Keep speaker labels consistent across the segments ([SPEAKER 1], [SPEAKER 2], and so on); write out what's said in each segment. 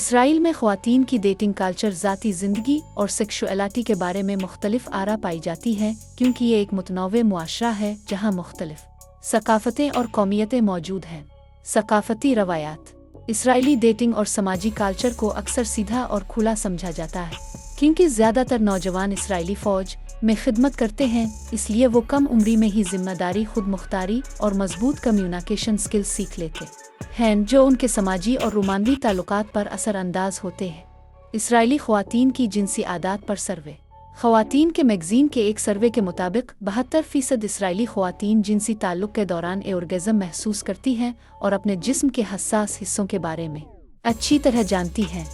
[SPEAKER 1] Israel में ख़वातीन की डेटिंग कल्चर ज़ाती ज़िंदगी और सेक्सुअलिटी के बारे में मुख्तलिफ आरा पाई जाती है, क्योंकि ये एक मुतनव्वे मुआशरा है जहाँ मुख्तलिफ सकाफ़तें और कौमियतें मौजूद हैं। सकाफ़ती रवायात। इसराइली डेटिंग और समाजी कल्चर को अक्सर सीधा और खुला समझा जाता है, क्योंकि ज़्यादातर नौजवान इसराइली फ़ौज में खिदमत करते हैं, इसलिए वो कम उम्री में ही जिम्मेदारी, खुद मुख्तारी और मजबूत कम्युनिकेशन स्किल्स सीख लेते हैं, जो उनके समाजी और रोमांवी ताल्लुकात पर असरअंदाज होते हैं। इसराइली ख़वातीन की जिनसी आदात पर सर्वे। ख़वातीन के मैगज़ीन के एक सर्वे के मुताबिक 72% इसराइली ख़वातीन जिनसी ताल्लुक़ के दौरान ऑर्गेज़म महसूस करती हैं और अपने जिस्म के हसास हिस्सों के बारे में अच्छी तरह जानती हैं।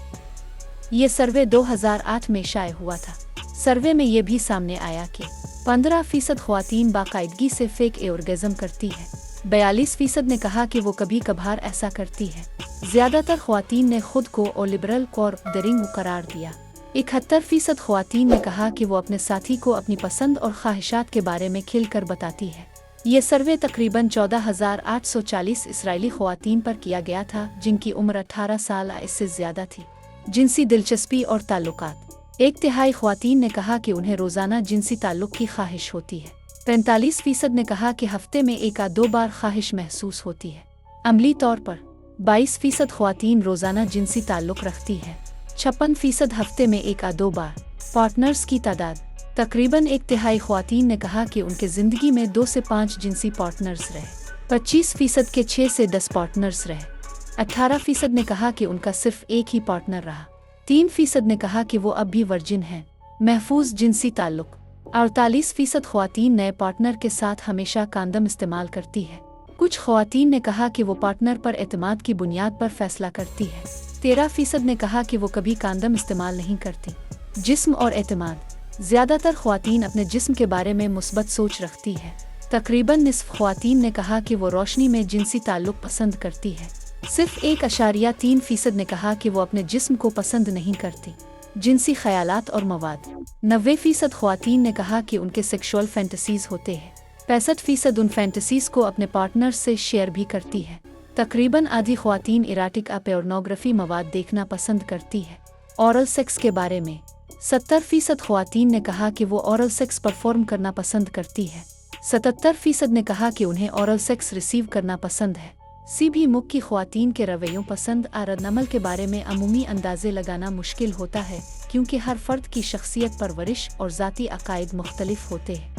[SPEAKER 1] ये सर्वे 2008 में शाये हुआ था। सर्वे में ये भी सामने आया कि 15% ख़वातीन बाकायदगी से फेक ऑर्गेज़म करती है। 42% ने कहा कि वो कभी कभार ऐसा करती है। ज़्यादातर ख़वातीन ने खुद को लिबरल और दरिंग करार दिया। 71% ख़वातीन ने कहा कि वो अपने साथी को अपनी पसंद और ख्वाहिशात के बारे में खिलकर बताती है। ये सर्वे तकरीबन 14,840 इसराइली ख़वातीन पर किया गया था, जिनकी उम्र 18 साल इससे ज़्यादा थी। जिनसी दिलचस्पी और ताल्लुकात। 1/3 ख़वातीन ने कहा कि उन्हें रोज़ाना जिनसी ताल्लुक़ की ख्वाहिश होती है। 45% ने कहा कि हफ्ते में 1-2 बार ख्वाहिश महसूस होती है। अमली तौर पर 22% ख़वातीन रोज़ाना जिनसी ताल्लुक़ रखती है। 56% हफ्ते में 1-2 बार। पार्टनर्स की तादाद। तकरीबन 1/3 ख़वातीन ने कहा कि उनके ज़िंदगी में 2 से 5 जिनसी पार्टनर्स रहे। 25% के 6 से 10 पार्टनर्स रहे। 18% ने कहा कि उनका सिर्फ एक ही पार्टनर रहा। 3% ने कहा कि वो अब भी वर्जिन हैं। महफूज जिनसी ताल्लुक़। 48% ख़वातीन नए पार्टनर के साथ हमेशा कंडोम इस्तेमाल करती है। कुछ ख़वातीन ने कहा कि वो पार्टनर पर एतमाद की बुनियाद पर फैसला करती है। 13% ने कहा कि वो कभी कंडोम इस्तेमाल नहीं करती। जिस्म और एतमाद। ज़्यादातर ख़वातीन अपने जिस्म के बारे में मुस्बत सोच रखती है। तकरीबन निस्फ ख़वातीन ने कहा कि वो रोशनी में जिनसी ताल्लुक़ पसंद करती है। सिर्फ 1.3% ने कहा कि वो अपने जिस्म को पसंद नहीं करती। जिनसी ख्यालात और मवाद। 90% ख़वातीन ने कहा कि उनके सेक्सुअल फैंटेसीज़ होते हैं। 65% उन फैंटेसीज़ को अपने पार्टनर से शेयर भी करती है। तकरीबन आधी ख़वातीन इराटिक पोर्नोग्राफी मवाद देखना पसंद करती है। औरल सेक्स के बारे में 70% ख़वातीन ने कहा कि वो औरल सेक्स परफॉर्म करना पसंद करती है। 77% ने कहा कि उन्हें औरल सेक्स रिसीव करना पसंद है। भी मुख की ख़वातीन के रवैयों, पसंद और रद्दअमल के बारे में अमूमी अंदाज़े लगाना मुश्किल होता है, क्योंकि हर फ़र्द की शख्सियत, परवरिश और ज़ाती अकायद मुख्तलिफ होते हैं।